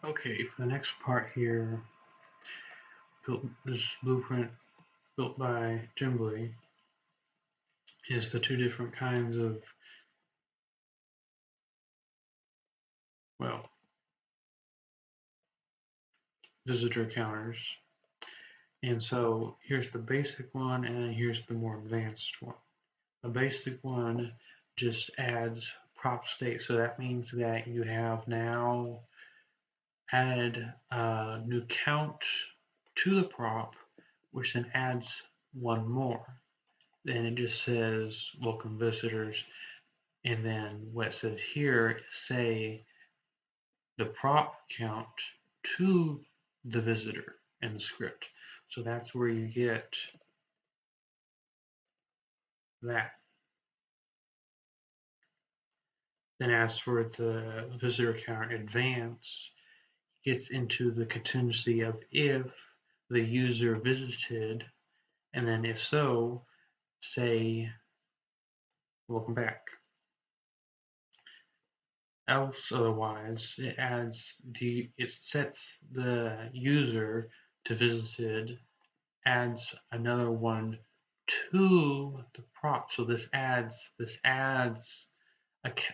Okay, for the next part here, this blueprint built by Jimbly is the two different kinds of, well, visitor counters. And so here's the basic one, and here's the more advanced one. The basic one just adds prop state, so that means that you have now added a new count to the prop, which then adds one more. Then it just says welcome visitors, and then what it says here say the prop count to the visitor in the script. So that's where you get that. Then as for the visitor count advance, it gets into the contingency of if the user visited, and then if so, say welcome back. Else otherwise, it sets the user to visited, adds another one to the prop. So this adds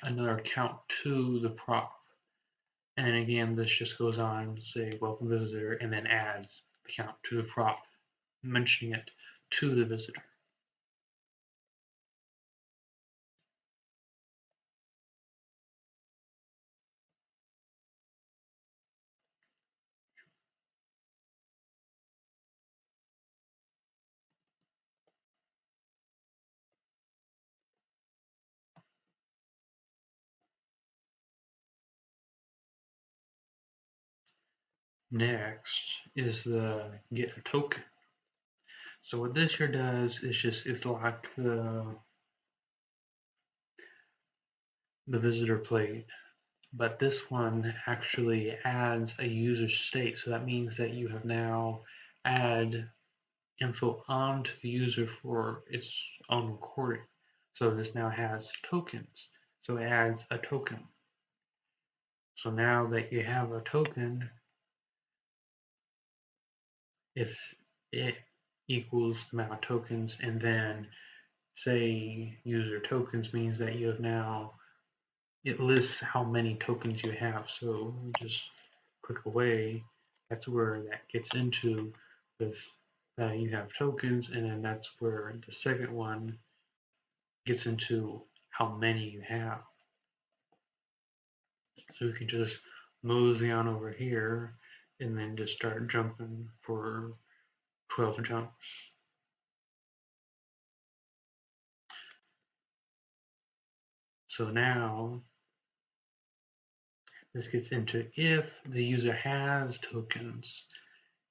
another count to the prop. And then again, this just goes on, say welcome visitor, and then adds the count to the prop, mentioning it to the visitor. Next is the get a token. So what this here does is it's like the visitor plate, but this one actually adds a user state. So that means that you have now add info onto the user for its own recording. So this now has tokens. So it adds a token. So now that you have a token, it equals the amount of tokens, and then say user tokens means that you have now, it lists how many tokens you have. So we just click away. That's where that gets into this, that you have tokens, and then that's where the second one gets into how many you have. So you can just mosey on over here and then just start jumping for 12 jumps. So now this gets into if the user has tokens,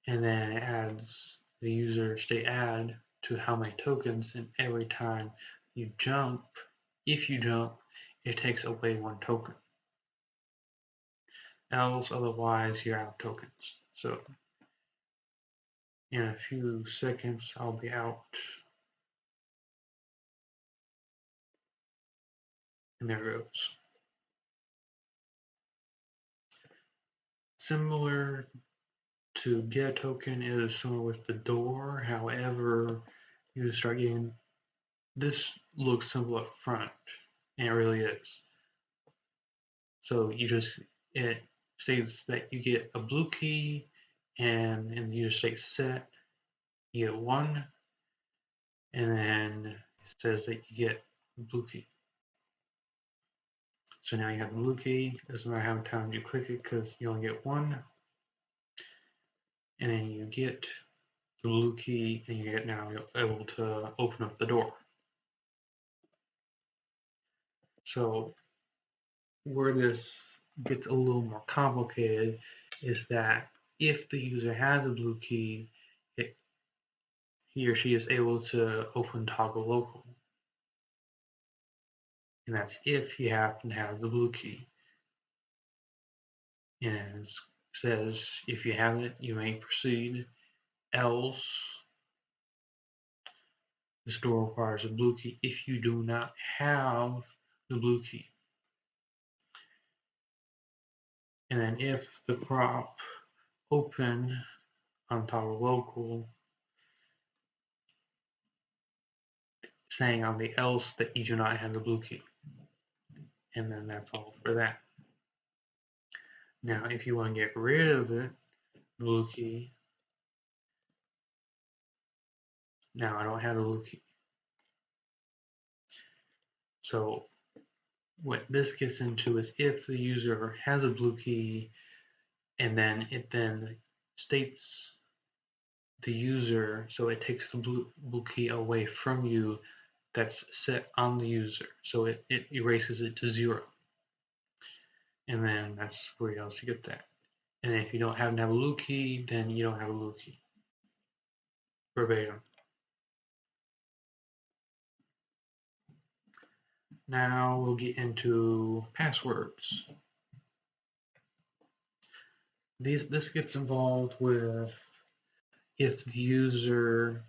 and then it adds the user state add to how many tokens, and every time you jump, if you jump, it takes away one token. Else, otherwise, you're out of tokens. So in a few seconds, I'll be out. And there it goes. Similar to get a token is similar with the door. However, you start getting, this looks simple up front, and it really is. So it states that you get a blue key, and in the user state set, you get one, and then it says that you get a blue key. So now you have the blue key. Doesn't matter how many times you click it because you only get one. And then you get the blue key, and you're able to open up the door. So where this gets a little more complicated is that if the user has a blue key, he or she is able to open toggle local. And that's if you happen to have the blue key. And it says if you have it, you may proceed. Else, the store requires a blue key if you do not have the blue key. And then if the prop open on top of local, saying on the else that you do not have the blue key. And then that's all for that. Now, if you want to get rid of the blue key, now I don't have the blue key. So what this gets into is if the user has a blue key and then it then states the user, so it takes the blue key away from you that's set on the user. So it erases it to 0. And then that's where else you get that. And if you don't happen to have a blue key, then you don't have a blue key. Verbatim. Now we'll get into passwords. This gets involved with if the user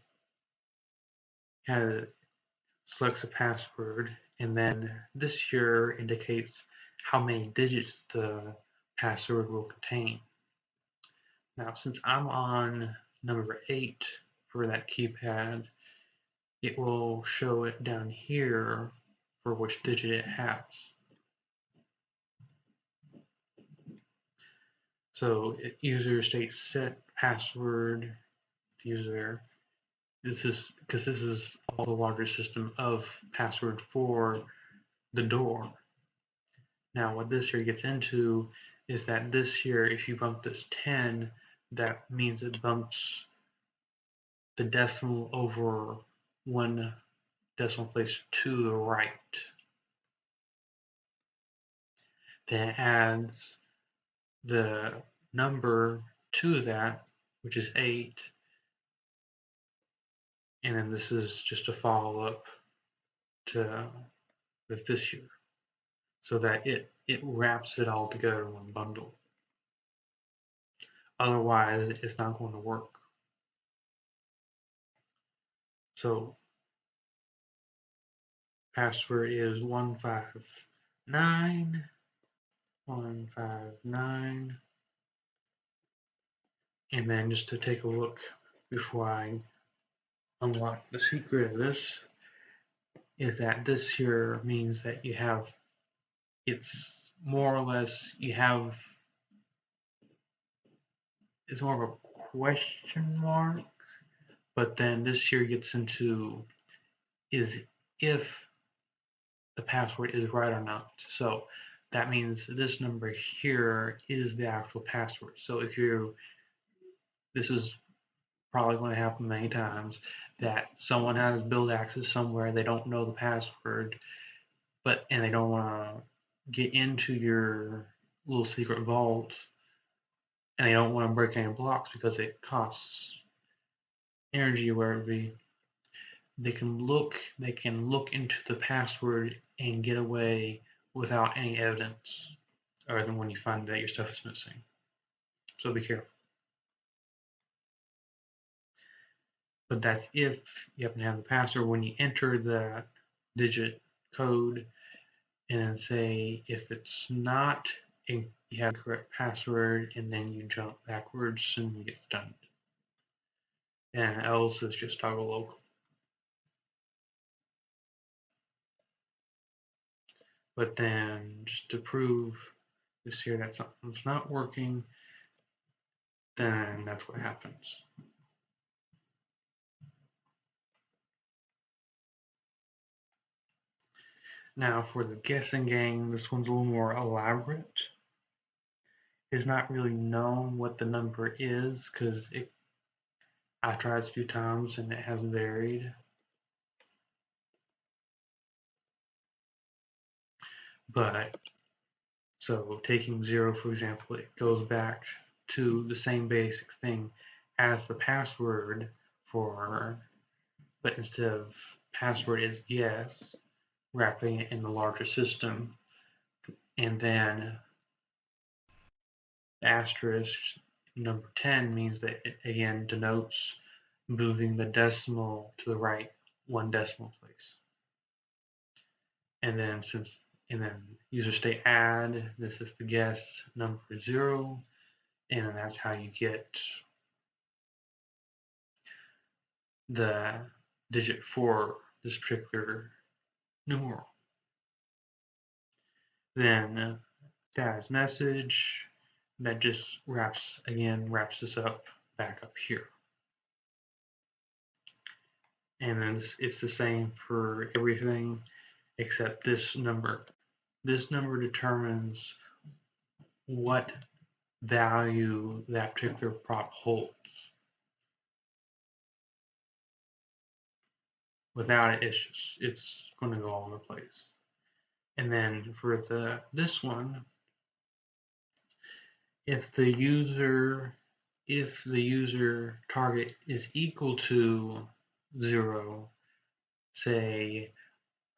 selects a password, and then this here indicates how many digits the password will contain. Now, since I'm on number 8 for that keypad, it will show it down here for which digit it has. So user states set password user. This is because this is all the larger system of password for the door. Now what this here gets into is that this here, if you bump this 10, that means it bumps the decimal over 1 decimal place to the right. Then it adds the number to that, which is 8, and then this is just a follow-up to with this here, so that it wraps it all together in one bundle. Otherwise, it's not going to work. So password is 159, 159, and then just to take a look before I unlock the secret of this, is that this here means that you have, it's more or less, you have, it's more of a question mark, but then this here gets into is if the password is right or not. So that means this number here is the actual password. So if you're, this is probably going to happen many times, that someone has build access somewhere, they don't know the password, and they don't want to get into your little secret vault, and they don't want to break any blocks because it costs energy or whatever it be. They can look into the password and get away without any evidence, other than when you find that your stuff is missing. So be careful. But that's if you happen to have the password. When you enter the digit code and say if it's not, you have the correct password, and then you jump backwards and you get stunned. And else is just toggle local. But then just to prove this here that something's not working, then that's what happens. Now for the guessing game, this one's a little more elaborate. It's not really known what the number is because I tried a few times and it has varied. But so taking 0 for example, it goes back to the same basic thing as the password for, but instead of password is yes, wrapping it in the larger system, and then the asterisk number 10 means that it again denotes moving the decimal to the right 1 decimal place. And then since and then user state add, this is the guess number 0, and then that's how you get the digit for this particular numeral. Then status message, that just wraps this up back up here. And then it's the same for everything except this number. This number determines what value that particular prop holds. Without it, it's going to go all over the place. And then for this one, if the user target is equal to 0, say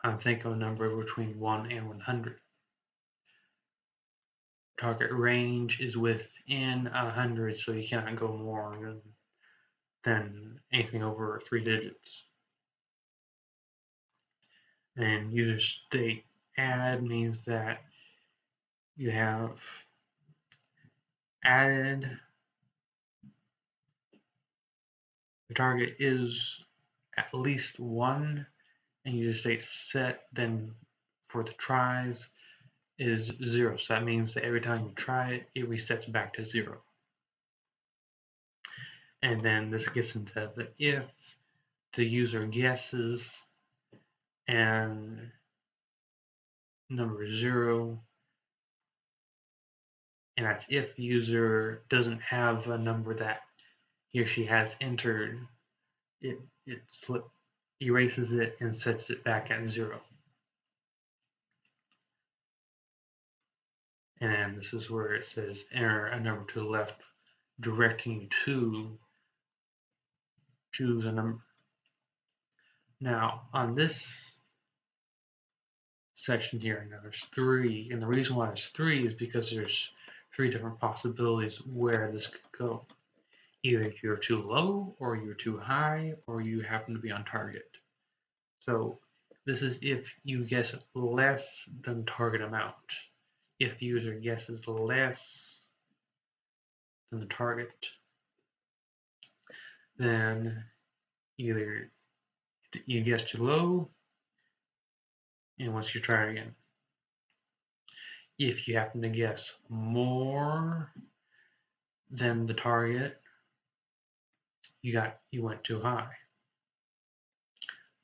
I'm thinking of a number between 1 and 100. Target range is within 100, so you cannot go more than anything over 3 digits. And user state add means that you have added, the target is at least 1, and user state set then for the tries is 0. So that means that every time you try it, it resets back to 0. And then this gets into the if the user guesses and number 0, and that's if the user doesn't have a number that he or she has entered, it erases it and sets it back at 0. And this is where it says enter a number to the left, directing you to choose a number. Now on this section here, now there's 3, and the reason why there's 3 is because there's 3 different possibilities where this could go. Either you're too low, or you're too high, or you happen to be on target. So this is if you guess less than target amount. If the user guesses less than the target, then either you guess too low, and once you try it again. If you happen to guess more than the target, you went too high.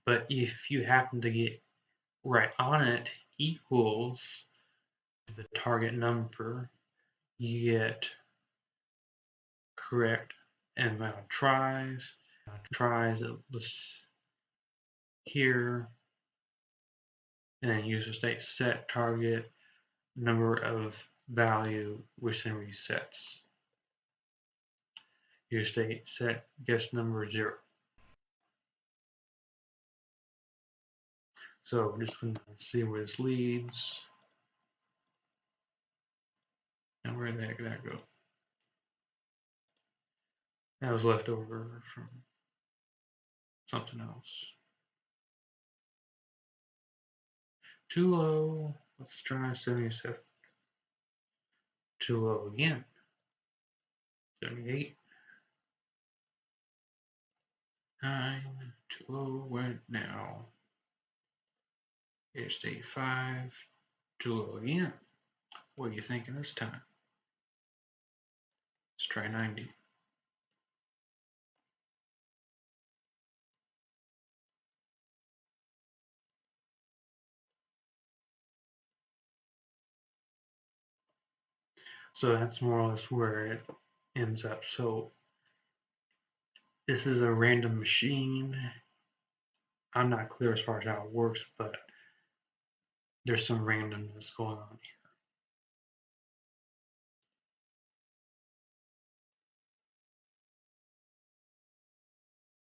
But if you happen to get right on it equals the target number, you get correct amount of tries. Tries it lists here, and then user state set target number of value, which then resets. User state set guess number 0. So we're just going to see where this leads. And where the heck did that go? That was left over from something else. Too low. Let's try 77. Too low again. 78. 9. Too low. Where now? Here's 85. Too low again. What are you thinking this time? Let's try 90. So that's more or less where it ends up. So this is a random machine. I'm not clear as far as how it works, but there's some randomness going on here.